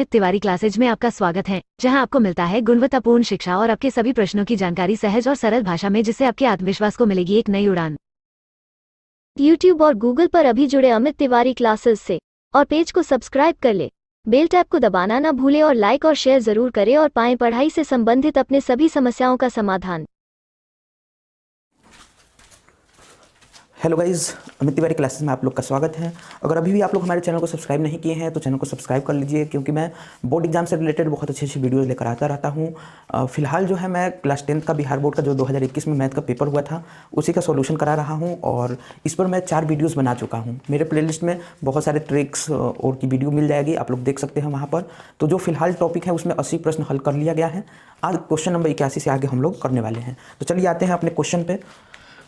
Amit Tiwari classes में आपका स्वागत है, जहां आपको मिलता है गुणवत्तापूर्ण शिक्षा और आपके सभी प्रश्नों की जानकारी सहज और सरल भाषा में, जिससे आपके आत्मविश्वास को मिलेगी एक नई उड़ान। YouTube और Google पर अभी जुड़े अमित तिवारी क्लासेस से और पेज को सब्सक्राइब कर ले। बेल टैब को दबाना ना भूले और लाइक और शेयर जरूर करें और पाएं पढ़ाई से संबंधित अपने सभी समस्याओं का समाधान। Hello guys, Amit Tiwari classes में आप लोग का स्वागत है। अगर अभी भी आप लोग हमारे चैनल को सब्सक्राइब नहीं किए हैं तो चैनल को सब्सक्राइब कर लीजिए, क्योंकि मैं बोर्ड एग्जाम से रिलेटेड बहुत अच्छी अच्छी वीडियोज़ लेकर आता रहता हूँ। फिलहाल जो है मैं क्लास 10th का बिहार बोर्ड का जो 2021 में मैथ का पेपर हुआ था उसी का सोल्यूशन करा रहा हूँ, और इस पर मैं 4 वीडियोज़ बना चुका हूँ। मेरे प्लेलिस्ट में बहुत सारे ट्रिक्स और की वीडियो मिल जाएगी, आप लोग देख सकते हैं वहाँ पर। तो जो फिलहाल टॉपिक है उसमें 80 प्रश्न हल कर लिया गया है। आज क्वेश्चन नंबर 81 से आगे हम लोग करने वाले हैं। तो चलिए आते हैं अपने क्वेश्चन पे।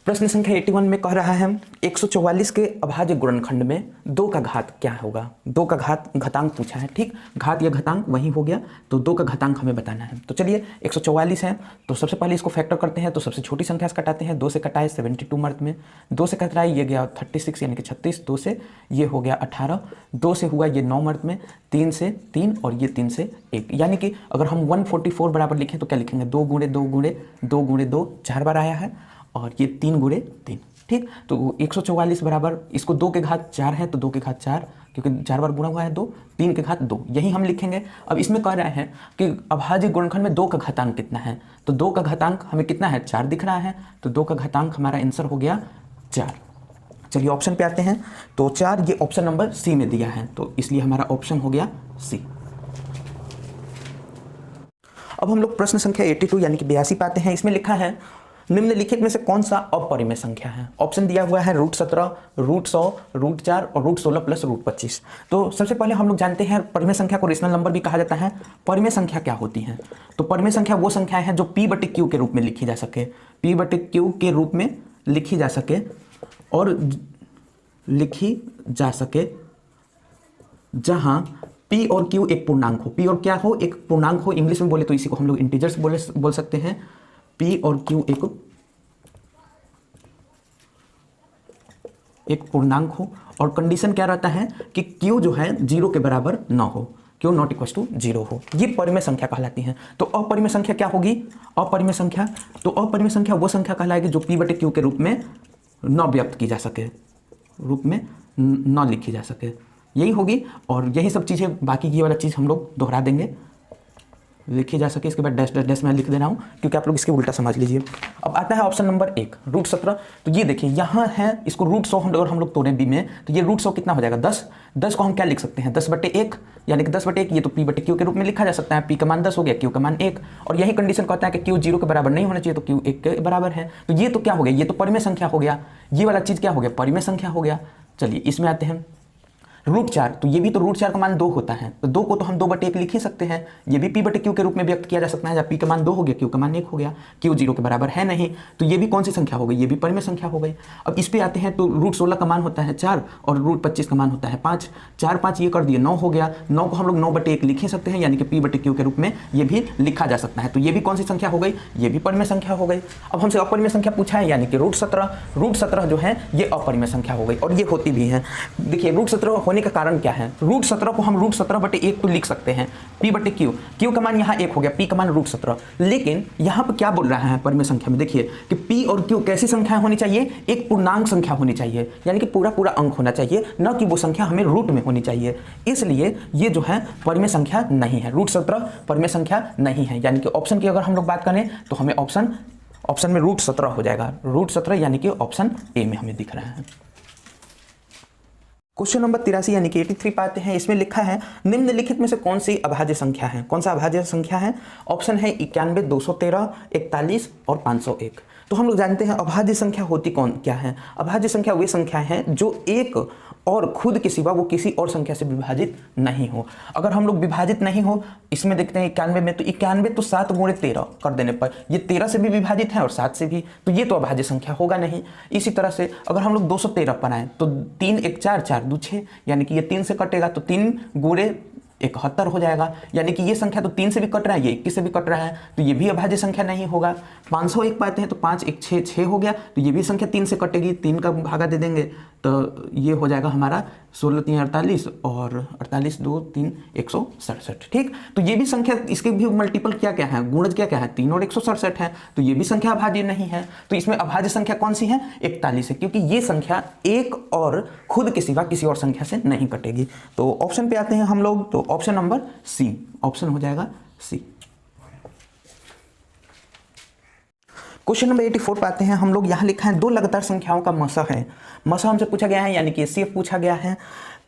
प्रश्न संख्या 81 में कह रहा है 144 के अभाज्य गुणनखंड में 2 का घात क्या होगा। 2 का घातांक पूछा है, ठीक। घात या घातांक वही हो गया, तो 2 का घातांक हमें बताना है। तो चलिए 144 है तो सबसे पहले इसको फैक्टर करते हैं। तो सबसे छोटी संख्या से कटाते हैं। 2 से कटाए 72 मर्द में, 2 से कटाए ये गया 36 यानी कि 36, 2 से ये हो गया 18, 2 से हुआ ये 9 मर्द में, 3 से 3 और ये 3 से 1, यानी कि अगर हम 144 बराबर लिखें तो क्या लिखेंगे, 2 गुणे 2 गुणे 2 गुणे 2 4 बार आया है, और ये 3 गुणे 3, ठीक। तो 144 बराबर, इसको 2 के घात 4 है तो 2 के घात 4, क्योंकि 4 बार गुणा हुआ है 2, 3 के घात 2, यही हम लिखेंगे। अब इसमें कह रहे हैं कि अभाज्य गुणनखंड में 2 का घातांक कितना है। तो 2 का घातांक हमें कितना है, 4 दिख रहा है, तो 2 का घातांक हमारा आंसर हो गया 4। चलिए ऑप्शन पे आते हैं। तो 4 ये ऑप्शन नंबर सी में दिया है, तो इसलिए हमारा ऑप्शन हो गया सी। अब हम लोग प्रश्न संख्या 82 यानी कि 82 पाते हैं। इसमें लिखा है निम्नलिखित में से कौन सा अपरिमेय संख्या है। ऑप्शन दिया हुआ है √17, √100, √4 और √16 प्लस √25। तो सबसे पहले हम लोग जानते हैं परिमेय संख्या को रेशनल नंबर भी कहा जाता है। परिमेय संख्या क्या होती है, तो परिमेय संख्या वो संख्या है जो P/Q के रूप में लिखी जा सके, P/Q के रूप में लिखी जा सके और लिखी जा सके जहां P और Q एक पूर्णांक हो। P और क्या हो, एक पूर्णांक हो। इंग्लिश में बोले तो इसी को हम लोग इंटीजर्स बोल सकते हैं। P और Q एक पूर्णांक हो, और कंडीशन क्या रहता है कि Q जो है 0 के बराबर ना हो, Q ≠ 0 हो। ये परिमेय संख्या कहलाती है। तो अपरिमेय संख्या क्या होगी, अपरिमेय संख्या, तो अपरिमेय संख्या वो संख्या कहलाएगी जो P/Q के रूप में न व्यक्त की जा सके, रूप में न लिखी जा सके, यही होगी। और यही सब चीज़ें, बाकी ये वाला चीज़ हम लोग दोहरा देंगे, लिखी जा सके। इसके बाद डैश डैश डैश मैं लिख दे रहा हूँ क्योंकि आप लोग इसके उल्टा समझ लीजिए। अब आता है ऑप्शन नंबर 1 √17। तो ये देखिए यहाँ है, इसको √100 अगर हम लोग तोड़ें बी में तो ये √100 कितना हो जाएगा, 10। 10 को हम क्या लिख सकते हैं, 10/1, यानी कि 10/1 ये तो P/Q के रूप में लिखा जा सकता है। P का मान 10 हो गया, Q का मान 1, और यही कंडीशन कहता है कि Q 0 के बराबर नहीं होना चाहिए, तो Q 1 के बराबर है। तो ये तो क्या हो गया, ये तो परिमेय संख्या हो गया, ये वाला चीज़ क्या हो गया, परिमेय संख्या हो गया। चलिए इसमें आते हैं √4। तो ये भी तो √4 का मान 2 होता है, तो 2 को तो हम 2/1 लिख ही सकते हैं। ये भी P/Q के रूप में व्यक्त किया जा सकता है, जब P का मान 2 हो गया, Q का मान 1 हो गया, Q 0 के बराबर है नहीं, तो ये भी कौन सी संख्या हो गई, ये भी परिमेय संख्या हो गई। अब इस पे आते हैं तो √16 का मान होता है 4 और √25 का मान होता है 5। 4 5 ये कर दिए 9 हो गया, 9 को हम लोग 9/1 लिख ही सकते हैं, यानी कि P/Q के रूप में ये भी लिखा जा सकता है। तो ये भी कौन सी संख्या हो गई, ये भी परिमेय संख्या हो गई। अब हमसे अपरिमेय संख्या पूछा है, यानी कि √17 जो है ये अपरिमेय संख्या हो गई, और ये होती भी है। देखिए √17 होने का कारण क्या है, √17 को हम √17/1 तो लिख सकते हैं, P/Q, Q का मान यहाँ 1 हो गया, P का मान √17। लेकिन यहाँ पर क्या बोल रहा है परिमेय संख्या में, देखिए कि P और Q कैसी संख्या होनी चाहिए, एक पूर्णांक संख्या होनी चाहिए, यानी कि पूरा पूरा अंक होना चाहिए, न कि वो संख्या हमें रूट में होनी चाहिए। इसलिए ये जो है परिमेय संख्या नहीं है, √17 परिमेय संख्या नहीं है। यानी कि ऑप्शन की अगर हम लोग बात करें तो हमें ऑप्शन में √17 हो जाएगा, √17 यानी कि ऑप्शन ए में हमें दिख रहा है। क्वेश्चन नंबर 83 यानी कि 83 पाते हैं। इसमें लिखा है निम्नलिखित में से कौन सी अभाज्य संख्या है। कौन सा अभाज्य संख्या है, ऑप्शन है 91, 213, 41 और 501। तो हम लोग जानते हैं अभाज्य संख्या होती क्या है। अभाज्य संख्या वे संख्या है जो एक और खुद के सिवा वो किसी और संख्या से विभाजित नहीं हो। अगर हम लोग विभाजित नहीं हो, इसमें देखते हैं 91 में, तो 91 तो 7 गुणे 13 कर देने पर ये 13 से भी विभाजित है और 7 से भी, तो ये तो अभाज्य संख्या होगा नहीं। इसी तरह से अगर हम लोग 213 पर आए तो 3 1 4 4 2 6, यानी कि ये 3 से कटेगा तो 3 गुणे 71 हो जाएगा, यानी कि ये संख्या तो 3 से भी कट रहा है, ये 21 से भी कट रहा है, तो ये भी अभाज्य संख्या नहीं होगा। 501 पाते हैं तो 5 1 6 6 हो गया, तो ये भी संख्या 3 से कटेगी, 3 का भागा दे देंगे तो ये हो जाएगा हमारा 16 3 48 और 48 2 3 167। ठीक, तो ये भी संख्या, इसके भी मल्टीपल क्या क्या है, गुणज क्या क्या है, 3 और 167 है, तो ये भी संख्या अभाज्य नहीं है। तो इसमें अभाज्य संख्या कौन सी है, 41 है, क्योंकि ये संख्या एक और खुद के सिवा किसी और संख्या से नहीं कटेगी। तो ऑप्शन पे आते हैं हम लोग, तो ऑप्शन नंबर सी, ऑप्शन हो जाएगा सी। क्वेश्चन नंबर 84 पे आते हैं हम लोग। यहाँ लिखा है दो लगातार संख्याओं का मसा है। मसा हमसे पूछा गया है, यानी कि एचसीएफ पूछा गया है।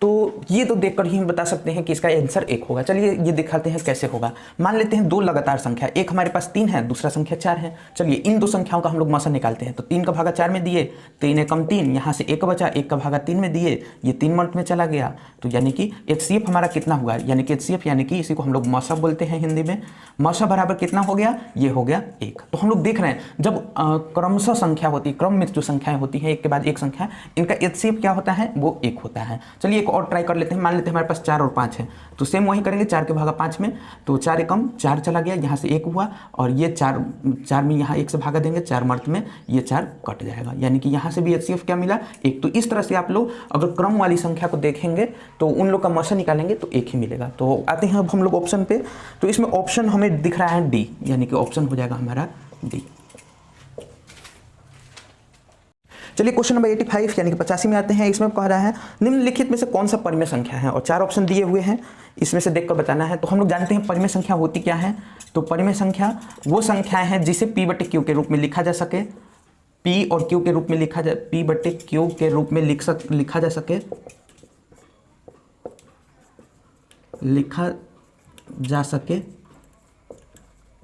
तो ये तो देखकर ही हम बता सकते हैं कि इसका आंसर 1 होगा। चलिए ये दिखाते हैं कैसे होगा। मान लेते हैं दो लगातार संख्या, एक हमारे पास 3 है, दूसरा संख्या 4 है। चलिए इन दो संख्याओं का हम लोग मसा निकालते हैं। तो 3 का भागा 4 में दिए, 3 एकम 3, यहाँ से 1 बचा, 1 का भागा 3 में दिए, ये 3 मल्ट में चला गया। तो यानी कि एचसीएफ हमारा कितना हुआ, यानी कि एचसीएफ यानी कि इसी को हम लोग मसा बोलते हैं हिंदी में। मसा बराबर कितना हो गया, ये हो गया 1। तो हम लोग देख रहे हैं जब क्रमशः संख्या होती है, क्रम में जो संख्याएं होती हैं एक के बाद एक संख्या, इनका एचसीएफ क्या होता है, वो 1 होता है। चलिए एक और ट्राई कर लेते हैं। मान लेते हैं हमारे पास 4 और 5 है, तो सेम वही करेंगे, 4 के भागा 5 में, तो 4 एकम 4 चला गया, यहाँ से 1 हुआ, और ये 4 में यहाँ 1 से भागा देंगे, 4 मर्त में ये 4 कट जाएगा, यानी कि यहाँ से भी एचसीएफ क्या मिला, 1। तो इस तरह से आप लोग अगर क्रम वाली संख्या को देखेंगे तो उन लोग का मसा निकालेंगे तो 1 ही मिलेगा। तो आते हैं अब हम लोग ऑप्शन पे। तो इसमें ऑप्शन हमें दिख रहा है डी, यानी कि ऑप्शन हो जाएगा हमारा डी। चलिए क्वेश्चन नंबर 85 यानी कि 85 में आते हैं। इसमें कह रहा है निम्नलिखित में से कौन सा परिमेय संख्या है, और 4 ऑप्शन दिए हुए हैं, इसमें से देखकर बताना है। तो हम लोग जानते हैं परिमेय संख्या होती क्या है। तो परिमेय संख्या वो संख्याएं हैं जिसे p बटे क्यू के रूप में लिखा जा सके, p और q के रूप में लिखा जा, p बटे क्यू के रूप में लिखा जा सके,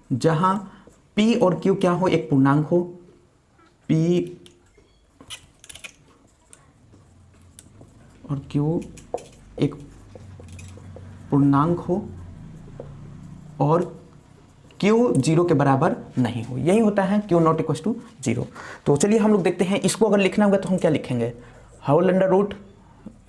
जहां p और q क्या हो, एक पूर्णांक हो, p और q एक पूर्णांक हो और q 0 के बराबर नहीं हो। यही होता है q नॉट इक्वल टू 0। तो चलिए हम लोग देखते हैं, इसको अगर लिखना होगा तो हम क्या लिखेंगे, होल अंडर रूट,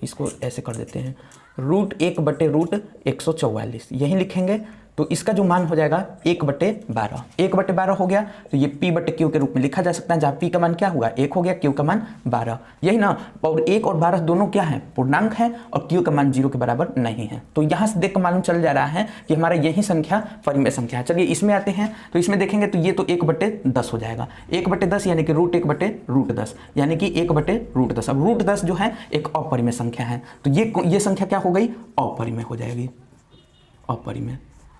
इसको ऐसे कर देते हैं, रूट 1 बटे रूट 144 यही लिखेंगे। तो इसका जो मान हो जाएगा 1 बटे 12, 1 बटे 12 हो गया। तो ये p बटे q के रूप में लिखा जा सकता है, जहाँ p का मान क्या हुआ, 1 हो गया, q का मान 12, यही ना। और 1 और 12 दोनों क्या है, पूर्णांक है, और q का मान 0 के बराबर नहीं है। तो यहाँ से देख कर मालूम चल जा रहा है कि हमारा यही संख्या परिमेय संख्या है। चलिए इसमें आते हैं। तो इसमें देखेंगे तो ये तो 1 बटे 10 हो जाएगा, 1 बटे 10 यानी कि रूट 1 बटे रूट 10, यानी कि 1 बटे रूट 10। अब रूट 10 जो है एक अपरिमेय संख्या है, तो ये संख्या क्या हो गई, अपरिमेय हो जाएगी, अपरिमेय।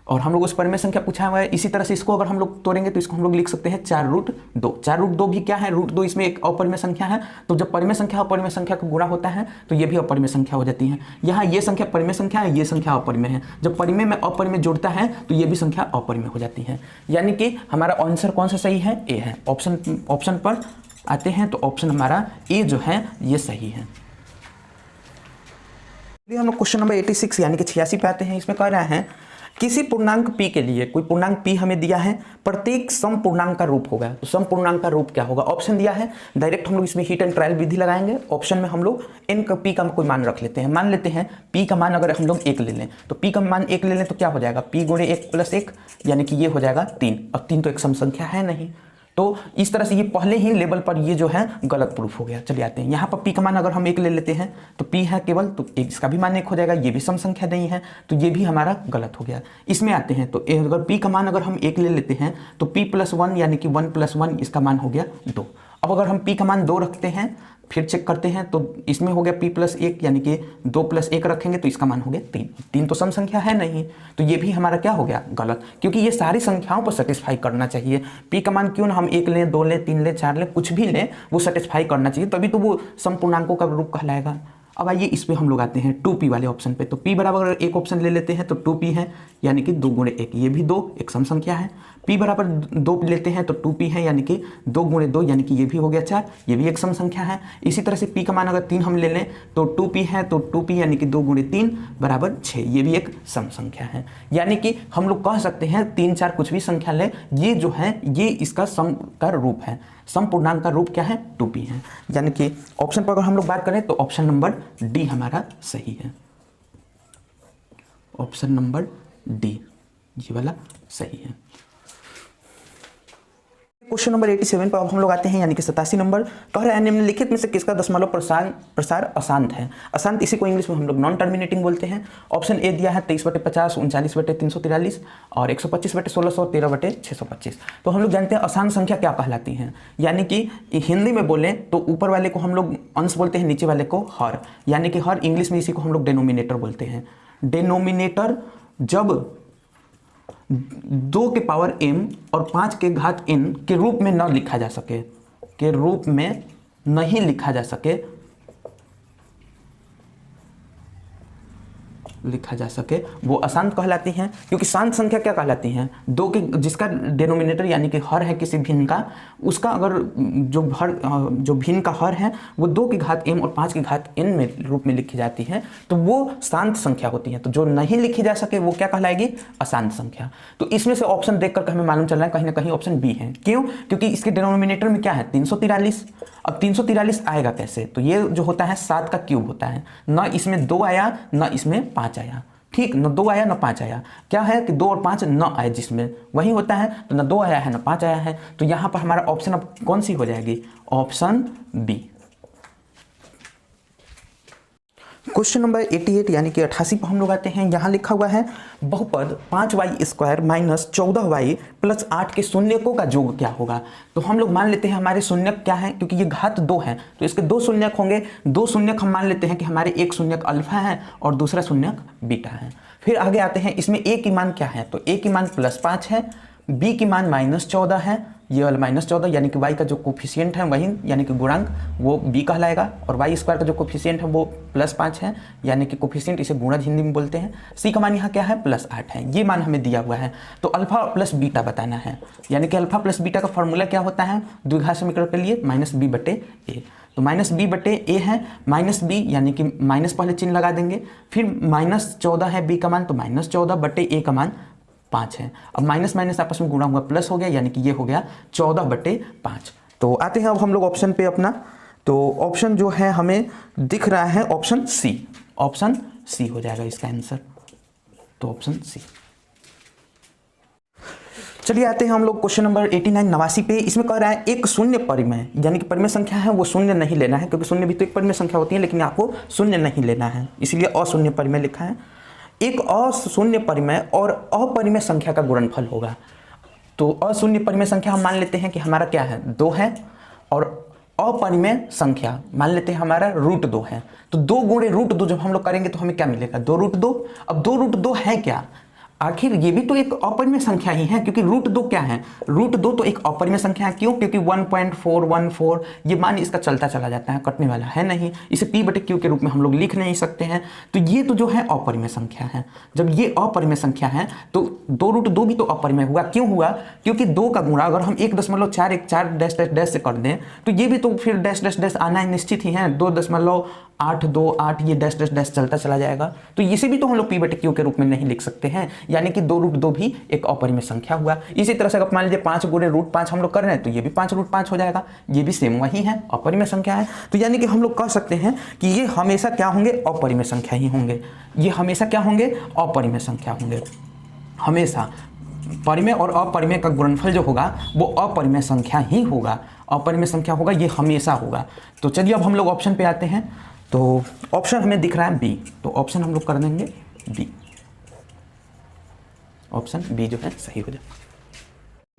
और हम लोग उस परिमेय संख्या पूछा हुआ है। इसी तरह से इसको अगर हम लोग तोड़ेंगे तो इसको हम लोग लिख सकते हैं 4 रूट 2। 4 रूट 2 भी क्या है, रूट 2 इसमें एक अपरिमेय संख्या है। तो जब परिमेय संख्या अपरिमेय संख्या का गुणा होता है तो ये भी अपरिमेय संख्या हो जाती है। यहाँ ये संख्या परिमेय संख्या है, ये संख्या अपरिमेय है। जब परिमेय में अपरिमेय जुड़ता है तो ये भी संख्या अपरिमेय हो जाती है। यानी कि हमारा आंसर कौन सा सही है, ए है। ऑप्शन पर आते हैं तो ऑप्शन हमारा ए जो है ये सही है। हम लोग क्वेश्चन नंबर 86 यानी कि 86 पे आते हैं। इसमें कह रहा है किसी पूर्णांक p के लिए, कोई पूर्णांक p हमें दिया है, प्रत्येक सम पूर्णांक का रूप होगा। तो सम पूर्णांक का रूप क्या होगा, ऑप्शन दिया है, डायरेक्ट हम लोग इसमें हिट एंड ट्रायल विधि लगाएंगे। ऑप्शन में हम लोग n का p का कोई मान रख लेते हैं। मान लेते हैं p का मान अगर हम लोग 1 ले लें, तो p का मान 1 ले लें तो क्या हो जाएगा, p गुणे 1 प्लस 1, यानी कि ये हो जाएगा 3। अब 3 तो एक सम संख्या है नहीं, तो इस तरह से ये पहले ही लेवल पर ये जो है गलत प्रूफ हो गया। चलिए आते हैं यहाँ पर p का मान अगर हम 1 ले लेते हैं तो p है केवल, तो इसका भी मान 1 हो जाएगा, ये भी सम संख्या नहीं है, तो ये भी हमारा गलत हो गया। इसमें आते हैं तो अगर p का मान अगर हम 1 ले लेते हैं तो p प्लस 1 यानी कि 1 प्लस 1 इसका मान हो गया 2। अब अगर हम p का मान 2 रखते हैं, फिर चेक करते हैं तो इसमें हो गया p प्लस 1 यानी कि 2 प्लस 1 रखेंगे तो इसका मान हो गया 3। 3 तो सम संख्या है नहीं, तो ये भी हमारा क्या हो गया, गलत, क्योंकि ये सारी संख्याओं पर सेटिस्फाई करना चाहिए। p का मान क्यों ना हम 1 लें, 2 लें, 3 लें, 4 लें, कुछ भी लें, वो सेटिस्फाई करना चाहिए, तभी तो वो सम पूर्णांकों का रूप कहलाएगा। अब आइए इस पे हम लोग आते हैं 2p वाले ऑप्शन पे। तो p बराबर अगर एक ऑप्शन ले लेते हैं तो 2p है, यानी कि 2 गुणे 1, ये भी 2 एक सम संख्या है। p बराबर 2 लेते हैं तो 2p है, यानी कि 2 गुणे 2, यानी कि ये भी हो गया 4, ये भी एक सम संख्या है। इसी तरह से p का मान अगर 3 हम ले लें तो 2p है, तो 2p यानी कि 2 गुणे 3 बराबर 6, ये भी एक सम संख्या है। यानी कि हम लोग कह सकते हैं 3 4 कुछ भी संख्या ले, ये जो है ये इसका सम का रूप है, सम पूर्णांक का रूप क्या है, 2p है। यानी कि ऑप्शन पर अगर हम लोग बात करें तो ऑप्शन नंबर डी हमारा सही है, ऑप्शन नंबर डी ये वाला सही है। क्वेश्चन नंबर 87 पर अब हम लोग आते हैं, यानी कि 87 नंबर। कह रहा है निम्नलिखित में से किसका दशमलव प्रसार अशांत है। अशांत इसी को इंग्लिश में हम लोग नॉन टर्मिनेटिंग बोलते हैं। ऑप्शन ए दिया है 23/50, 39/343 और 125/1600, 13/625। तो हम लोग जानते हैं अशांत संख्या क्या कहलाती हैं, यानी कि हिंदी में बोलें तो ऊपर वाले को हम लोग अंश बोलते हैं, नीचे वाले को हर, यानी कि हर इंग्लिश में इसी को हम लोग डेनोमिनेटर बोलते हैं। डेनोमिनेटर जब 2 के पावर m और 5 के घात n के रूप में न लिखा जा सके, के रूप में नहीं लिखा जा सके, वो अशांत कहलाती हैं। क्योंकि शांत संख्या क्या कहलाती हैं, 2 के जिसका डेनोमिनेटर यानी कि हर है किसी भिन्न का, उसका अगर जो भिन्न का हर है वो 2 की घात m और 5 की घात n में रूप में लिखी जाती है, तो वो शांत संख्या होती है। तो जो नहीं लिखी जा सके वो क्या कहलाएगी, अशांत संख्या। तो इसमें से ऑप्शन देख करके हमें मालूम चल रहा है कहीं ना कहीं ऑप्शन बी है। क्यों? क्योंकि इसके डेनोमिनेटर में क्या है, 343। अब 343 आएगा कैसे, तो ये जो होता है 7 का क्यूब होता है, न इसमें 2 आया न इसमें 5 आया, ठीक, न 2 आया न 5 आया। क्या है कि 2 और 5 न आए, जिसमें वही होता है, तो न 2 आया है न 5 आया है। तो यहाँ पर हमारा ऑप्शन अब कौन सी हो जाएगी, ऑप्शन बी। क्वेश्चन नंबर 88 यानी कि 88 पर हम लोग आते हैं। यहाँ लिखा हुआ है बहुपद 5y² - 14y + 8 के शून्यकों का योग क्या होगा। तो हम लोग मान लेते हैं हमारे शून्यक क्या है, क्योंकि ये घात 2 है तो इसके 2 शून्यक होंगे। 2 शून्यक हम मान लेते हैं कि हमारे एक शून्यक अल्फा है और दूसरा शून्यक बीटा है। फिर आगे आते हैं, इसमें a की मान क्या है, तो a की मान +5 है, b की मान -14 है, ये वाला -14 यानी कि y का जो कोफिशिएंट है वही यानी कि गुणांक वो b कहलाएगा, और y² का जो कोफिशिएंट है वो +5 है यानी कि कोफिशिएंट, इसे गुणज हिंदी में बोलते हैं। c का मान यहाँ क्या है, +8 है, ये मान हमें दिया हुआ है। तो अल्फा प्लस बीटा बताना है, यानी कि अल्फा प्लस बीटा का फॉर्मूला क्या होता है द्विघात समीकरण के लिए, -b/a। तो -b/a है, -b यानी कि माइनस पहले चिन्ह लगा देंगे, फिर -14 है b का मान, तो -14/a का मान 5 है। अब माइनस माइनस आपस में गुणा हुआ प्लस हो गया, यानी कि ये हो गया 14/5। तो आते हैं अब हम लोग ऑप्शन पे अपना, तो ऑप्शन जो है हमें दिख रहा है ऑप्शन सी। ऑप्शन सी हो जाएगा इसका आंसर, तो ऑप्शन सी। चलिए आते हैं हम लोग क्वेश्चन नंबर 89 89 पे। इसमें कह रहा है एक शून्य परिमेय, यानी कि परिमेय संख्या है वो शून्य नहीं लेना है, क्योंकि शून्य भी तो एक परिमेय संख्या होती है, लेकिन आपको शून्य नहीं लेना है, इसलिए अशून्य परिमेय लिखा है। एक अशून्य परिमेय और अपरिमेय संख्या का गुणनफल होगा। तो अशून्य परिमेय संख्या हम मान लेते हैं कि हमारा क्या है, 2 है, और अपरिमेय संख्या मान लेते हैं हमारा √2 है। तो 2 गुणे √2 जब हम लोग करेंगे तो हमें क्या मिलेगा, 2√2। अब 2√2 है क्या, आखिर ये भी तो एक अपरिमेय संख्या ही है, क्योंकि √2 क्या है, √2 तो एक अपरिमेय संख्या है। क्यों? क्योंकि 1.414 ये मान इसका चलता चला जाता है, कटने वाला है नहीं, इसे p/q के रूप में हम लोग लिख नहीं सकते हैं। तो ये तो जो है अपरिमेय संख्या है। जब ये अपरिमेय संख्या है तो 2√2 भी तो अपरिमेय हुआ। क्यों हुआ? क्योंकि 2 का गुणा अगर हम 1.414 से कर दें तो ये भी तो फिर डैश डैश डैश आना निश्चित ही है, 2.828 ये डैश डैश डैश चलता चला जाएगा। तो इसे भी तो हम लोग p/q के रूप में नहीं लिख सकते हैं, यानी कि 2√2 भी एक अपरिमेय संख्या हुआ। इसी तरह से अगर मान लीजिए 5 गुणे √5 हम लोग कर रहे हैं तो ये भी 5√5 हो जाएगा, ये भी सेम वही है, अपरिमेय संख्या है। तो यानी कि हम लोग कह सकते हैं कि ये हमेशा क्या होंगे, अपरिमेय संख्या ही होंगे। ये हमेशा क्या होंगे, अपरिमेय संख्या होंगे। हमेशा परिमेय और अपरिमेय का गुणनफल जो होगा वो अपरिमेय संख्या ही होगा, अपरिमेय संख्या होगा, ये हमेशा होगा। तो चलिए अब हम लोग ऑप्शन पे आते हैं। तो ऑप्शन हमें दिख रहा है बी, तो ऑप्शन हम लोग कर देंगे बी। ऑप्शन बी जो है सही हो जाए।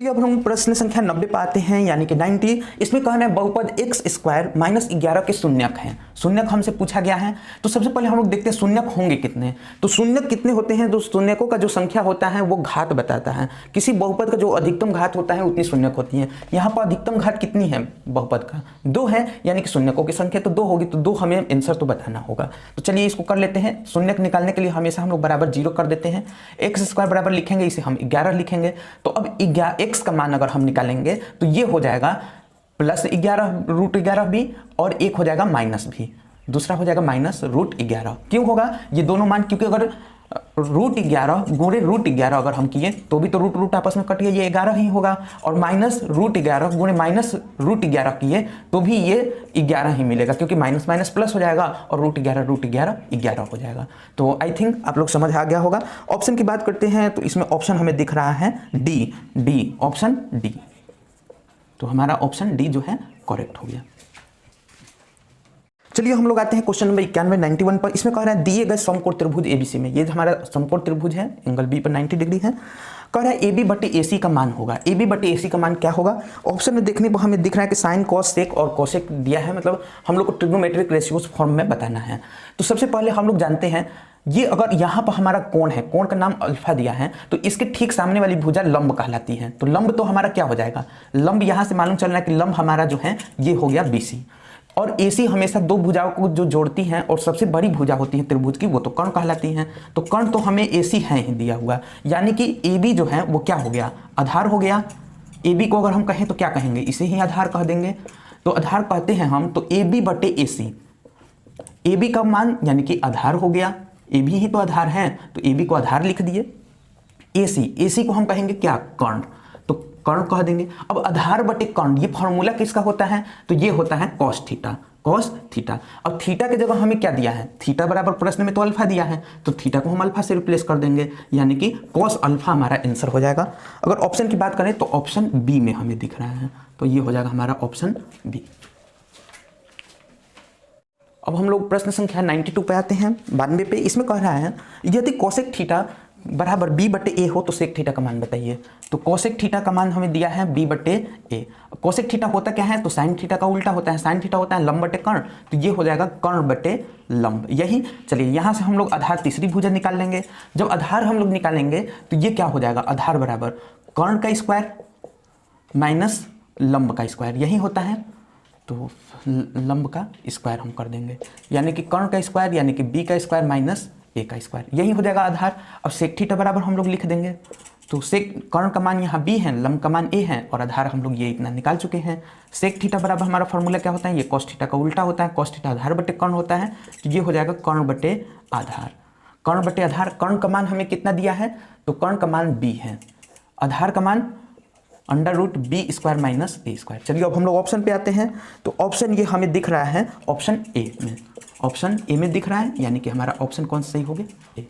अब हम प्रश्न संख्या 90 पे आते हैं, यानी कि 90। इसमें कहना है बहुपद x² - 11 के शून्यक हैं। शून्यक हमसे पूछा गया है, तो सबसे पहले हम लोग देखते हैं शून्यक होंगे कितने। तो शून्यक कितने होते हैं, तो शून्यकों का जो संख्या होता है वो घात बताता है। किसी बहुपद का जो अधिकतम घात होता है उतनी शून्यक होती है। यहाँ पर अधिकतम घात कितनी है बहुपद का, 2 है, यानी कि शून्यकों की संख्या तो 2 होगी, तो 2 हमें आंसर तो बताना होगा। तो चलिए इसको कर लेते हैं। शून्यक निकालने के लिए हमेशा हम लोग बराबर 0 कर देते हैं। x² बराबर लिखेंगे, इसे हम 11 लिखेंगे। तो अब x का मान अगर हम निकालेंगे तो ये हो जाएगा +11 √11 भी, और एक हो जाएगा माइनस भी, दूसरा हो जाएगा -√11। क्यों होगा ये दोनों मान, क्योंकि अगर √11 गुणे √11 अगर हम किए तो भी तो रूट आपस में कट गए, ये 11 ही होगा, और -√11 गुणे -√11 किए तो भी ये 11 ही मिलेगा, क्योंकि माइनस माइनस प्लस हो जाएगा और √11 11 हो जाएगा। तो आई थिंक आप लोग समझ आ गया होगा। ऑप्शन की बात करते हैं तो इसमें ऑप्शन हमें दिख रहा है डी, ऑप्शन डी। तो हमारा ऑप्शन डी जो है करेक्ट हो गया। चलिए हम लोग आते हैं क्वेश्चन नंबर 91 पर। इसमें कह रहा है दिए गए समकोण त्रिभुज एबीसी में, ये हमारा समकोण त्रिभुज है, एंगल बी पर 90 डिग्री है। कह रहा है ए बी बटे ए सी का मान होगा। ए बी बटे ए सी का मान क्या होगा? ऑप्शन में देखने पर हमें दिख रहा है कि साइन कॉस सेक और कोसेक दिया है, मतलब हम लोग को ट्रिग्नोमेट्रिक रेशियोज फॉर्म में बताना है। तो सबसे पहले हम लोग जानते हैं ये अगर यहाँ पर हमारा कोण है, कोण का नाम अल्फा दिया है, तो इसके ठीक सामने वाली भुजा लंब कहलाती है। तो लंब तो हमारा क्या हो जाएगा? लंब यहाँ से मालूम चल रहा है कि लंब हमारा जो है ये हो गया बीसी। और एसी हमेशा दो भुजाओं को जो जोड़ती हैं और सबसे बड़ी भुजा होती है त्रिभुज की, वो तो कर्ण कहलाती हैं। तो कर्ण तो हमें एसी है ही दिया हुआ, यानी कि ए बी जो है वो क्या हो गया? आधार हो गया। ए बी को अगर हम कहें तो क्या कहेंगे? इसे ही आधार कह देंगे। तो आधार कहते हैं हम, तो ए बी बटे ए सी, ए बी का मान यानी कि आधार हो गया, ए बी ही तो आधार है, तो ए बी को आधार लिख दिए। ए सी को हम कहेंगे क्या? कर्ण, तो कर्ण कह देंगे। अब आधार बटे कर्ण, ये फॉर्मूला किसका होता है? तो ये होता है कॉस थीटा, कॉस थीटा। अब थीटा की जगह हमें क्या दिया है? थीटा बराबर प्रश्न में तो अल्फा दिया है, तो थीटा को हम अल्फा से रिप्लेस कर देंगे, यानी कि कॉस अल्फा हमारा आंसर हो जाएगा। अगर ऑप्शन की बात करें तो ऑप्शन बी में हमें दिख रहा है, तो ये हो जाएगा हमारा ऑप्शन बी। अब हम लोग प्रश्न संख्या 92 पे आते हैं, 92 पे। इसमें कह रहा है यदि कोसेक थीटा बराबर बी बटे ए हो तो सेक थीटा का मान बताइए। तो कोसेक थीटा का मान हमें दिया है बी बटे ए। कोसेक थीटा होता क्या है? तो साइन थीटा का उल्टा होता है, साइन थीटा होता है लंब बटे कर्ण, तो ये हो जाएगा कर्ण बटे लंब। यही चलिए यहाँ से हम लोग आधार तीसरी भुजा निकाल लेंगे। जब आधार हम लोग निकालेंगे तो ये क्या हो जाएगा? आधार बराबर कर्ण का स्क्वायर माइनस लंब का स्क्वायर, यही होता है। तो लंब का स्क्वायर हम कर देंगे, यानी कि कर्ण का स्क्वायर यानी कि बी का स्क्वायर माइनस ए का स्क्वायर, यही हो जाएगा आधार। अब सेक थीटा बराबर हम लोग लिख देंगे। तो सेक कर्ण का मान यहाँ बी है, लंब का मान ए है, और आधार हम लोग ये इतना निकाल चुके हैं। सेक थीटा बराबर हमारा फॉर्मूला क्या होता है? ये कॉस थीटा का उल्टा होता है, कॉस थीटा आधार बटे कर्ण होता है, तो ये हो जाएगा कर्ण बटे आधार। कर्ण बटे आधार, कर्ण का मान हमें कितना दिया है? तो कर्ण का मान बी है, आधार का मान under root B square minus A square. चलिए अब हम लोग ऑप्शन पे आते हैं। तो ऑप्शन ये हमें दिख रहा है ऑप्शन ए में, ऑप्शन ए में दिख रहा है, यानी कि हमारा ऑप्शन कौन सा सही हो गया? ए।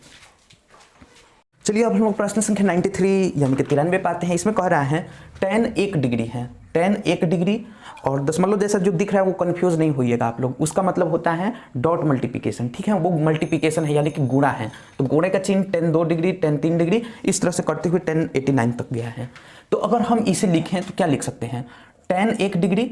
चलिए अब हम लोग प्रश्न संख्या 93 यानी कि 93 पे आते हैं। इसमें कह रहा है tan 1 डिग्री है, tan 1 डिग्री, और दशमलव जैसा जो दिख रहा है वो कंफ्यूज नहीं होइएगा आप लोग, उसका मतलब होता है डॉट मल्टीप्लिकेशन, ठीक है? वो मल्टीप्लिकेशन है यानी कि गुणा है। तो गुणे का चिन्ह tan 2 डिग्री, tan 3 डिग्री, इस तरह से करते हुए tan 89 तक गया है। तो अगर हम इसे लिखें तो क्या लिख सकते हैं? tan 1 डिग्री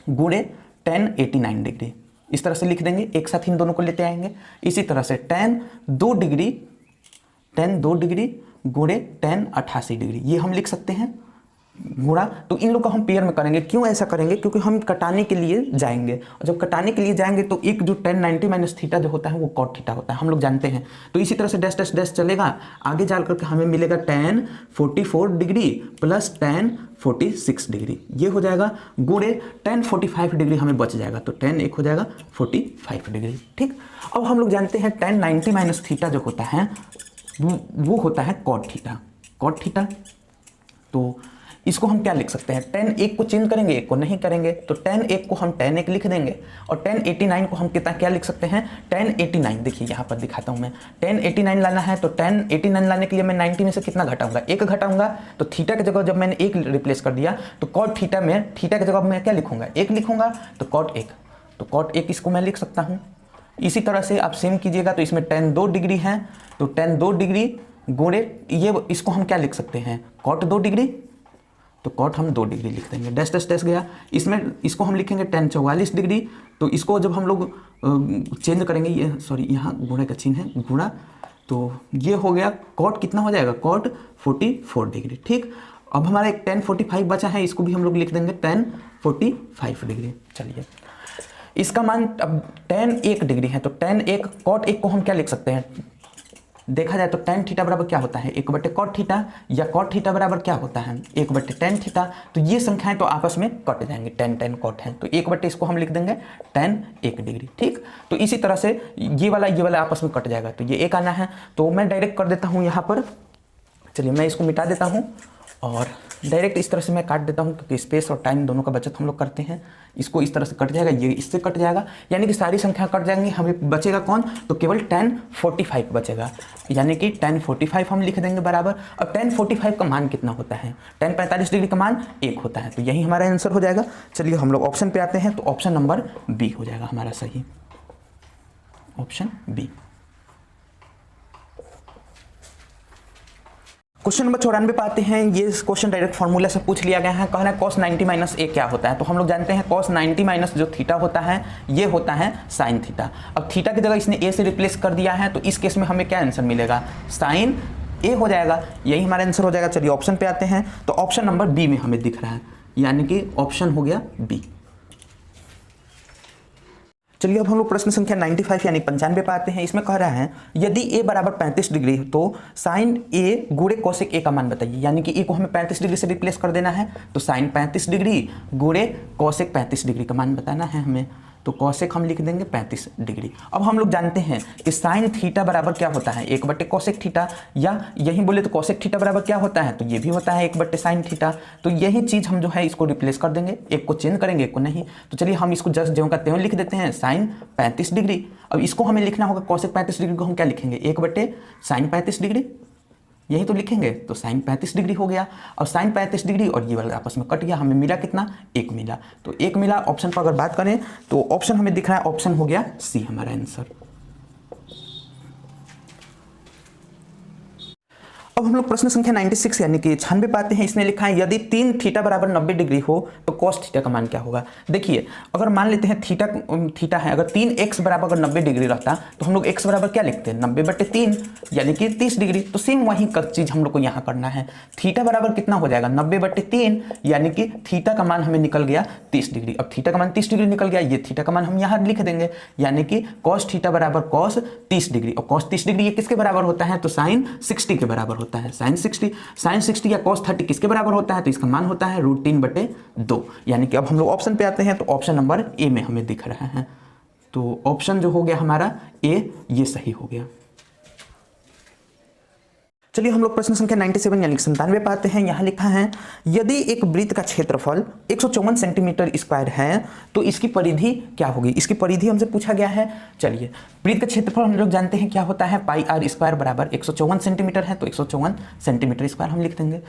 गुणे tan 89 डिग्री, इस तरह से लिख देंगे, एक साथ इन दोनों को लेते आएंगे। इसी तरह से tan 2 डिग्री गुणे tan 88 डिग्री, ये हम लिख सकते हैं गुणा। तो इन लोग का हम पेयर में करेंगे। क्यों ऐसा करेंगे? क्योंकि हम कटाने के लिए जाएंगे, और जब कटाने के लिए जाएंगे तो एक जो tan 90 माइनस थीटा जो होता है वो कॉट थीटा होता है, हम लोग जानते हैं। तो इसी तरह से डैश डैश डैश चलेगा, आगे जा करके हमें मिलेगा tan 44 degree plus tan 46 degree, ये हो जाएगा गुणे tan 45 डिग्री हमें बच जाएगा, तो tan 1 हो जाएगा 45 डिग्री, ठीक। अब हम लोग जानते हैं tan 90 माइनस थीटा जो होता है वो होता है कॉट थीटा, कॉट थीटा। तो इसको हम क्या लिख सकते हैं? tan 1 को चेंज करेंगे, 1 को नहीं करेंगे, तो tan 1 को हम tan 1 लिख देंगे, और tan 89 को हम कितना क्या लिख सकते हैं? tan 89। देखिए यहाँ पर दिखाता हूँ मैं, tan 89 लाना है, तो tan 89 लाने के लिए मैं 90 में से कितना घटाऊंगा? 1 घटाऊंगा। तो थीटा की जगह जब मैंने 1 रिप्लेस कर दिया, तो cot थीटा में थीटा की जगह मैं क्या लिखूंगा? 1 लिखूंगा, तो cot 1, तो cot 1 इसको मैं लिख सकता हूँ। इसी तरह से आप सेम कीजिएगा, तो इसमें tan 2 डिग्री है, तो tan 2 डिग्री गुणे ये, इसको हम क्या लिख सकते हैं? cot 2 डिग्री, तो कॉट हम 2 डिग्री लिख देंगे, डैश डैश डैश गया। इसमें इसको हम लिखेंगे tan 44 डिग्री, तो इसको जब हम लोग चेंज करेंगे, ये सॉरी यहाँ गुणे का चिन्ह है गुणा, तो ये हो गया कॉट कितना हो जाएगा? कॉट 44 डिग्री, ठीक। अब हमारा एक tan 45 बचा है, इसको भी हम लोग लिख देंगे tan 45 डिग्री। चलिए इसका मान अब tan 1 डिग्री है, तो tan 1 कॉट 1 को हम क्या लिख सकते हैं? देखा जाए तो tan थीटा बराबर क्या होता है? 1 बटे कॉट थीटा, या कॉट थीटा बराबर क्या होता है? 1 बटे tan थीटा। तो ये संख्याएं तो आपस में कट जाएंगे, tan tan कॉट है, तो 1 बटे इसको हम लिख देंगे tan 1 डिग्री, ठीक। तो इसी तरह से ये वाला आपस में कट जाएगा, तो ये 1 आना है, तो मैं डायरेक्ट कर देता हूँ यहाँ पर। चलिए मैं इसको मिटा देता हूँ और डायरेक्ट इस तरह से मैं काट देता हूँ क्योंकि स्पेस और टाइम दोनों का बचत हम लोग करते हैं। इसको इस तरह से कट जाएगा, ये इससे कट जाएगा, यानी कि सारी संख्या कट जाएंगी, हमें बचेगा कौन, तो केवल tan 45 बचेगा, यानी कि tan 45 हम लिख देंगे बराबर। अब tan 45 का मान कितना होता है, tan 45 डिग्री का मान 1 होता है, तो यही हमारा आंसर हो जाएगा। चलिए हम लोग ऑप्शन पे आते हैं, तो ऑप्शन नंबर बी हो जाएगा हमारा सही, ऑप्शन बी। क्वेश्चन नंबर 94 पे आते हैं। ये क्वेश्चन डायरेक्ट फार्मूला से पूछ लिया गया है। कह रहा है cos 90 माइनस ए क्या होता है, तो हम लोग जानते हैं cos 90 माइनस जो थीटा होता है ये होता है साइन थीटा। अब थीटा की जगह इसने ए से रिप्लेस कर दिया है, तो इस केस में हमें क्या आंसर मिलेगा, साइन ए हो जाएगा, यही हमारा आंसर हो जाएगा। चलिए ऑप्शन पे आते हैं, तो ऑप्शन नंबर बी में हमें दिख रहा है, यानी कि ऑप्शन हो गया बी। चलिए अब हम लोग प्रश्न संख्या 95 यानी 95 पे आते हैं। इसमें कह रहा है यदि a बराबर 35 डिग्री तो साइन ए गुणे कोसेक ए का मान बताइए, यानी कि ए को हमें 35 डिग्री से रिप्लेस कर देना है, तो साइन 35 डिग्री गुणे कोसेक 35 डिग्री का मान बताना है हमें, तो कोसेक हम लिख देंगे 35 डिग्री। अब हम लोग जानते हैं कि साइन थीटा बराबर क्या होता है, 1 कोसेक थीटा, या यही बोले तो कोसेक थीटा बराबर क्या होता है, तो ये भी होता है 1 साइन थीटा। तो यही चीज़ हम जो है इसको रिप्लेस कर देंगे, एक को चेंज करेंगे एक को नहीं। तो चलिए हम इसको जस्ट ज्यों का त्यों लिख देते हैं, साइन 35 डिग्री। अब इसको हमें लिखना होगा कोसेक 35 डिग्री को हम क्या लिखेंगे, 1 साइन 35 डिग्री, यही तो लिखेंगे, तो साइन 35 डिग्री हो गया। और साइन 35 डिग्री और ये वाला आपस में कट गया, हमें मिला कितना, 1 मिला, तो 1 मिला। ऑप्शन पर अगर बात करें तो ऑप्शन हमें दिख रहा है, ऑप्शन हो गया सी हमारा आंसर। अब हम लोग प्रश्न संख्या 96 यानी कि 96 पाते हैं। इसने लिखा है यदि 3 थीटा बराबर 90 डिग्री हो तो कॉस थीटा का मान क्या होगा। देखिए अगर मान लेते हैं थीटा है, अगर 3x बराबर अगर 90 डिग्री रहता तो हम लोग x बराबर क्या लिखते हैं, 90/3 यानी कि 30 डिग्री। तो सेम वही चीज हम लोग को यहाँ करना है। थीटा बराबर कितना हो जाएगा, 90/3 यानी कि थीटा का मान हमें निकल गया 30 डिग्री। अब थीटा का मान 30 डिग्री निकल गया, ये थीटा का मान हम यहाँ लिख देंगे, यानी कि कॉस थीटा बराबर कॉस 30 डिग्री। और कॉस 30 डिग्री ये किसके बराबर होता है, तो साइन 60 के बराबर होता है। साइन 60 या cos 30 किसके बराबर होता है, तो इसका मान होता है √3/2। यानी कि अब हम लोग ऑप्शन पे आते हैं, तो ऑप्शन नंबर ए में हमें दिख रहा है, तो ऑप्शन जो हो गया हमारा ए, ये सही हो गया। चलिए हम लोग प्रश्न संख्या 97 यानी 97 पे आते हैं। यहाँ लिखा है यदि एक वृत्त का क्षेत्रफल 154 सेंटीमीटर स्क्वायर है तो इसकी परिधि क्या होगी। इसकी परिधि हमसे पूछा गया है। चलिए वृत्त का क्षेत्रफल हम लोग जानते हैं क्या होता है, पाई आर स्क्वायर बराबर 154 सेंटीमीटर है, तो 154 सेंटीमीटर स्क्वायर हम लिख देंगे।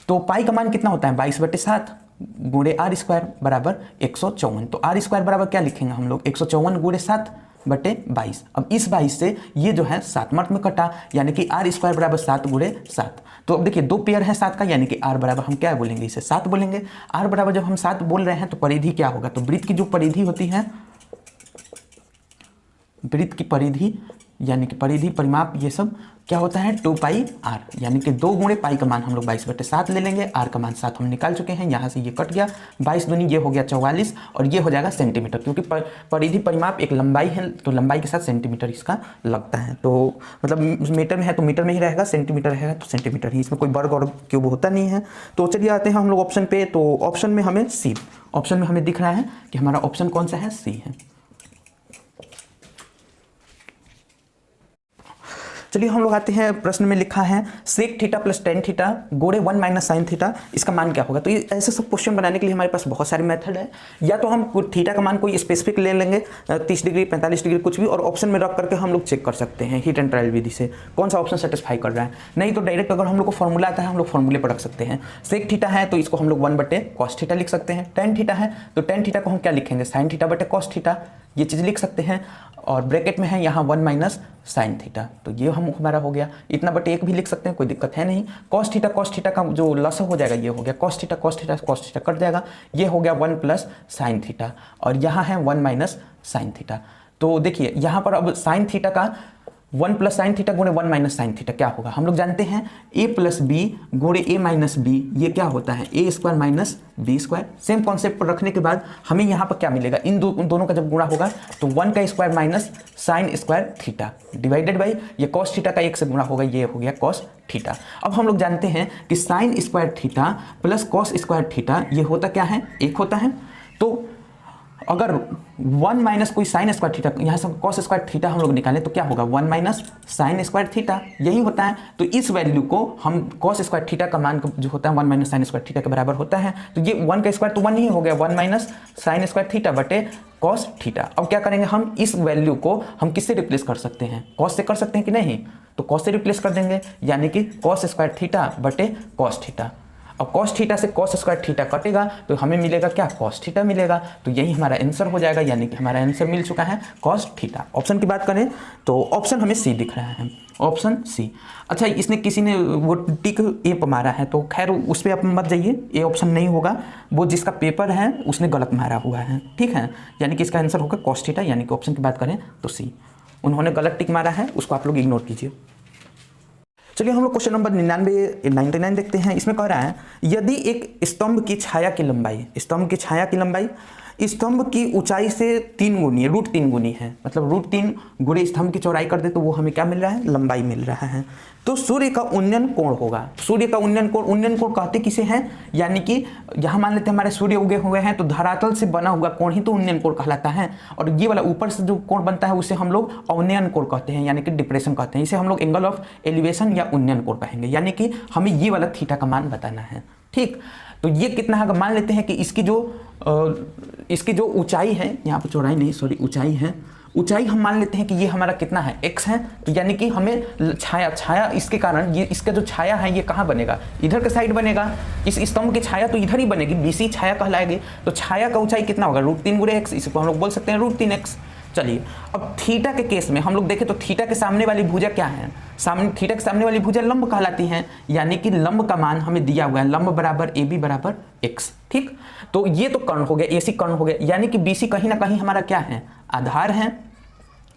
तो पाई का मान कितना होता है, 22/7 गुणे आर स्क्वायर बराबर 154। तो आर स्क्वायर बराबर क्या लिखेंगे हम लोग, 154 गुणे 7/22। अब इस 22 से ये जो है 7 मार्क में कटा, यानी कि आर स्क्वायर बराबर 7 गुणे 7। तो अब देखिए 2 पेयर है 7 का, यानी कि आर बराबर हम क्या बोलेंगे, इसे 7 बोलेंगे। आर बराबर जब हम 7 बोल रहे हैं तो परिधि क्या होगा, तो वृत्त की जो परिधि होती है, वृत्त की परिधि यानी कि परिधि परिमाप ये सब क्या होता है 2πr, यानी कि 2 गुणे पाई का मान हम लोग 22/7 ले लेंगे। आर का मान 7 हम निकाल चुके हैं, यहाँ से ये कट गया, 22 दूनी ये हो गया 44 और ये हो जाएगा सेंटीमीटर, क्योंकि परिधि परिमाप एक लंबाई है तो लंबाई के साथ सेंटीमीटर इसका लगता है। तो मतलब मीटर में है तो मीटर में ही रहेगा, सेंटीमीटर है तो सेंटीमीटर ही, इसमें कोई वर्ग और क्यूब होता नहीं है। तो चलिए आते हैं हम लोग ऑप्शन पे, तो ऑप्शन में हमें सी, ऑप्शन में हमें दिख रहा है कि हमारा ऑप्शन कौन सा है, सी है। चलिए हम लोग आते हैं, प्रश्न में लिखा है sec theta plus ten theta गुणे 1 माइनस साइन थीटा, इसका मान क्या होगा। तो ये ऐसे सब क्वेश्चन बनाने के लिए हमारे पास बहुत सारे मेथड है। या तो हम थीटा का मान कोई स्पेसिफिक ले लेंगे, 30 डिग्री 45 डिग्री कुछ भी, और ऑप्शन में रख करके हम लोग चेक कर सकते हैं हिट एंड ट्रायल विधि से कौन सा ऑप्शन सेटिस्फाई कर रहा है। नहीं तो डायरेक्ट अगर हम लोग को फॉर्मूला आता है हम लोग फॉर्मूले पर रख सकते हैं। सेक थीटा है तो इसको हम लोग 1/cos थीटा लिख सकते हैं। टेन थीटा है तो टेन थीटा को हम क्या लिखेंगे, साइन थीटा/cos थीटा, ये चीज़ लिख सकते हैं। और ब्रैकेट में है यहाँ 1 माइनस साइन थीटा, तो ये हमारा हो गया। इतना बटे 1 भी लिख सकते हैं, कोई दिक्कत है नहीं। cos थीटा का जो लस हो जाएगा ये हो गया cos थीटा कट जाएगा, ये हो गया 1 प्लस साइन थीटा, और यहाँ है 1 माइनस साइन थीटा। तो देखिए यहाँ पर अब साइन थीटा का 1 प्लस साइन थीटा गुणे 1 माइनस साइन थीटा क्या होगा, हम लोग जानते हैं a प्लस बी गुणे a माइनस बी, ये क्या होता है a square minus B square. Same concept पर रखने के बाद हमें यहाँ पर क्या मिलेगा, इन दोनों का जब गुणा होगा तो 1 का square minus sine square theta divided by ये कॉस थीटा का 1 से गुणा होगा, ये हो गया कॉस थीटा। अब हम लोग जानते हैं कि sine square theta plus cos square theta ये होता क्या है, 1 होता है। तो अगर 1 माइनस कोई साइन स्क्वायर थीटा, यहाँ से कॉस स्क्वायर थीटा हम लोग निकालें तो क्या होगा 1 माइनस साइन स्क्वायर थीटा, यही होता है। तो इस वैल्यू को हम कॉस स्क्वायर थीटा का मान जो होता है 1 माइनस साइन स्क्वायर थीटा के बराबर होता है। तो ये 1 का स्क्वायर तो 1 ही हो गया, 1 माइनस साइन स्क्वायर थीटा बटे कॉस थीटा। अब क्या करेंगे हम, इस वैल्यू को हम किससे रिप्लेस कर सकते हैं, कॉस से कर सकते हैं कि नहीं, तो कॉस से रिप्लेस कर देंगे, यानी कि कॉस स्क्वायर थीटा बटे कॉस थीटा। और कॉस थीटा से कॉस स्क्वायर थीटा कटेगा तो हमें मिलेगा क्या, कॉस थीटा मिलेगा। तो यही हमारा आंसर हो जाएगा, यानी कि हमारा आंसर मिल चुका है कॉस थीटा। ऑप्शन की बात करें तो ऑप्शन हमें सी दिख रहा है, ऑप्शन सी। अच्छा, इसने किसी ने वो टिक ए पर मारा है, तो खैर उस पर आप मत जाइए, ए ऑप्शन नहीं होगा, वो जिसका पेपर है उसने गलत मारा हुआ है, ठीक है। यानी कि इसका आंसर होगा कॉस थीटा, यानी कि ऑप्शन की बात करें तो सी। उन्होंने गलत टिक मारा है, उसको आप लोग इग्नोर कीजिए। चलिए हम लोग क्वेश्चन नंबर 99 देखते हैं। इसमें कह रहा है यदि एक स्तंभ की छाया की लंबाई, स्तंभ की छाया की लंबाई स्तंभ की ऊंचाई से 3 गुनी है, √3 गुनी है, मतलब √3 गुणे स्तंभ की चौड़ाई कर दे तो वो हमें क्या मिल रहा है, लंबाई मिल रहा है। तो सूर्य का उन्नयन कोण होगा, सूर्य का उन्नयन कोण कहते किसे हैं, यानी कि यहाँ मान लेते हैं हमारे सूर्य उगे हुए हैं, तो धरातल से बना हुआ कोण ही तो उन्नयन कोण कहलाता है। और ये वाला ऊपर से जो कोण बनता है उसे हम लोग अवनयन कोण कहते हैं, यानी कि डिप्रेशन कहते हैं। इसे हम लोग एंगल ऑफ एलिवेशन या उन्नयन कोण कहेंगे, यानी कि हमें ये वाला थीटा का मान बताना है, ठीक। तो ये कितना है, मान लेते हैं कि इसकी जो ऊंचाई है, यहाँ पर चौड़ाई नहीं सॉरी ऊंचाई है, ऊंचाई हम मान लेते हैं कि ये हमारा कितना है, x है। तो यानी कि हमें छाया इसके कारण ये इसका जो छाया है ये कहाँ बनेगा, इधर के साइड बनेगा, इस स्तंभ की छाया तो इधर ही बनेगी, BC छाया कहलाएगी। तो छाया का ऊंचाई कितना होगा, √3 गुणे x, इसको हम लोग बोल सकते हैं √3x। चलिए अब थीटा के केस में हम लोग देखें तो थीटा के सामने वाली भुजा क्या है, थीटा के सामने वाली भुजा लंब कहलाती है, यानी कि लंब का मान हमें दिया हुआ है, लंब बराबर AB बराबर x, ठीक। तो ये तो कर्ण हो गया, AC कर्ण हो गया, यानी कि BC कहीं ना कहीं हमारा क्या है, आधार है।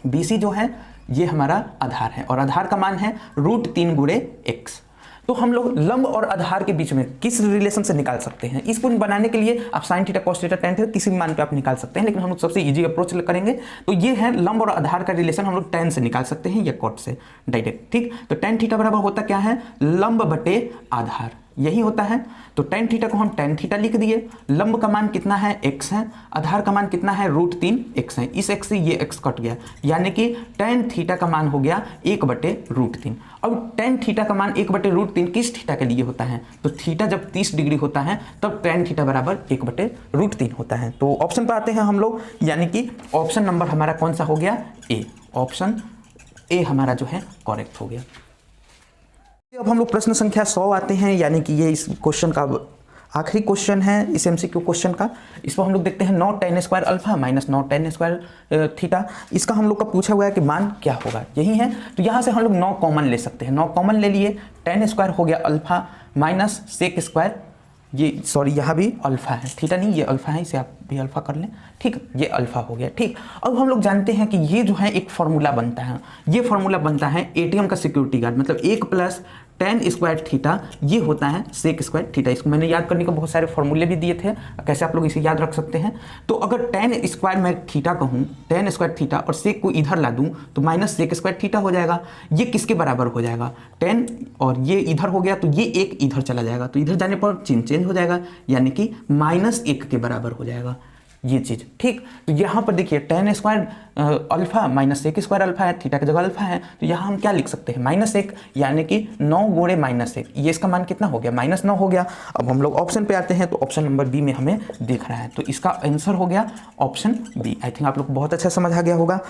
BC जो है ये हमारा आधार है, और आधार का मान है √3 गुणे x। तो हम लोग लंब और आधार के बीच में किस रिलेशन से निकाल सकते हैं, इसको बनाने के लिए आप sine theta cos theta tan theta किसी भी मान पे आप निकाल सकते हैं, लेकिन हम लोग सबसे इजी अप्रोच करेंगे। तो ये है लंब और आधार का रिलेशन, हम लोग टेन से निकाल सकते हैं या कॉट से डायरेक्ट, ठीक। तो टेन थीटा बराबर होता क्या है, लंब बटे आधार, यही होता है। तो टेन थीटा को हम टेन थीटा लिख दिए, लंब का मान कितना है x है, आधार का मान कितना है √3x है, इस x से ये x कट गया, यानी कि टेन थीटा का मान हो गया 1/√3। अब टेन थीटा का मान 1/√3 किस थीटा के लिए होता है, तो थीटा जब 30 डिग्री होता है तब टेन थीटा बराबर 1/√3 होता है। तो ऑप्शन पर आते हैं हम लोग, यानी कि ऑप्शन नंबर हमारा कौन सा हो गया, ए, ऑप्शन ए हमारा जो है करेक्ट हो गया। अब हम लोग प्रश्न संख्या 100 आते हैं, यानी कि ये इस क्वेश्चन का आखिरी क्वेश्चन है इस MCQ क्वेश्चन का। इस पर हम लोग देखते हैं not tan square alpha minus not tan square theta, इसका हम लोग का पूछा हुआ है कि मान क्या होगा, यही है। तो यहाँ से हम लोग 9 कॉमन ले सकते हैं, 9 कॉमन ले लिए, tan स्क्वायर हो गया अल्फा माइनस सेक स्क्वायर, ये सॉरी यहाँ भी अल्फा है, थीटा नहीं ये अल्फा है, इसे आप भी अल्फा कर लें, ठीक, ये अल्फा हो गया, ठीक। अब हम लोग जानते हैं कि ये जो है एक फार्मूला बनता है, ये फार्मूला बनता है ATM का सिक्योरिटी गार्ड, मतलब 1 + tan स्क्वायर थीटा, ये होता है सेक स्क्वायर थीटा। इसको मैंने याद करने को बहुत सारे फॉर्मूले भी दिए थे, कैसे आप लोग इसे याद रख सकते हैं। तो अगर tan स्क्वायर मैं थीटा कहूँ, tan स्क्वायर थीटा और सेक को इधर ला दूँ तो माइनस सेक स्क्वायर थीटा हो जाएगा। ये किसके बराबर हो जाएगा, tan, और ये इधर हो गया तो ये एक इधर चला जाएगा, तो इधर जाने पर चिन्ह चेंज हो जाएगा, यानी कि -1 के बराबर हो जाएगा ये चीज़, ठीक। तो यहाँ पर देखिए tan square alpha minus sec square alpha है, थीटा की जगह अल्फा है, तो यहाँ हम क्या लिख सकते हैं -1, यानी कि 9 गुणे -1, ये इसका मान कितना हो गया, -9 हो गया। अब हम लोग ऑप्शन पे आते हैं, तो ऑप्शन नंबर बी में हमें दिख रहा है, तो इसका आंसर हो गया ऑप्शन बी। आई थिंक आप लोग को बहुत अच्छा समझ आ गया होगा।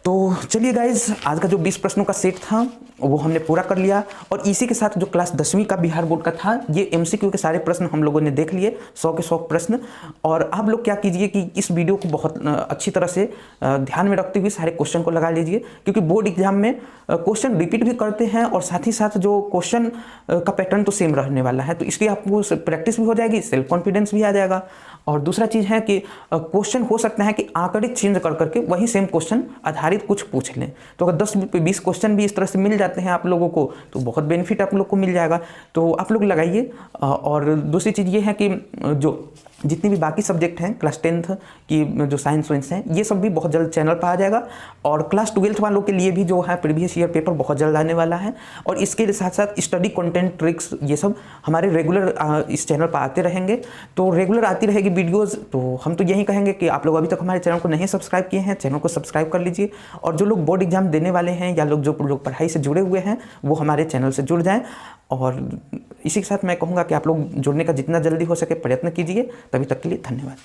तो चलिए गाइज, आज का जो 20 प्रश्नों का सेट था वो हमने पूरा कर लिया, और इसी के साथ जो क्लास 10वीं का बिहार बोर्ड का था, ये MCQ के सारे प्रश्न हम लोगों ने देख लिए, 100 के 100 प्रश्न। और आप लोग क्या कीजिए कि इस वीडियो को बहुत अच्छी तरह से ध्यान में रखते हुए सारे क्वेश्चन को लगा लीजिए, क्योंकि बोर्ड एग्जाम में क्वेश्चन रिपीट भी करते हैं, और साथ ही साथ जो क्वेश्चन का पैटर्न तो सेम रहने वाला है, तो इसलिए आपको प्रैक्टिस भी हो जाएगी, सेल्फ कॉन्फिडेंस भी आ जाएगा। और दूसरा चीज़ है कि क्वेश्चन हो सकता है कि आंकड़े चेंज कर करके वही सेम क्वेश्चन आधारित कुछ पूछ लें, तो अगर 10-20 क्वेश्चन भी इस तरह से मिल जाते हैं आप लोगों को तो बहुत बेनिफिट आप लोग को मिल जाएगा। तो आप लोग लगाइए। और दूसरी चीज़ ये है कि जो जितनी भी बाकी सब्जेक्ट हैं क्लास 10th की जो साइंस वाइंस हैं ये सब भी बहुत जल्द चैनल पर आ जाएगा। और क्लास 12th वालों के लिए भी जो है प्रीवियस ईयर पेपर बहुत जल्द आने वाला है। और इसके साथ साथ स्टडी कंटेंट ट्रिक्स ये सब हमारे रेगुलर इस चैनल पर आते रहेंगे। तो रेगुलर आती रहेगी वीडियोज़। तो हम तो यही कहेंगे कि आप लोग अभी तक हमारे चैनल को नहीं सब्सक्राइब किए हैं, चैनल को सब्सक्राइब कर लीजिए। और जो लोग बोर्ड एग्जाम देने वाले हैं या जो लोग पढ़ाई से जुड़े हुए हैं वो हमारे चैनल से जुड़ जाएँ। और इसी के साथ मैं कहूँगा कि आप लोग जुड़ने का जितना जल्दी हो सके प्रयत्न कीजिए। तभी तक के लिए धन्यवाद।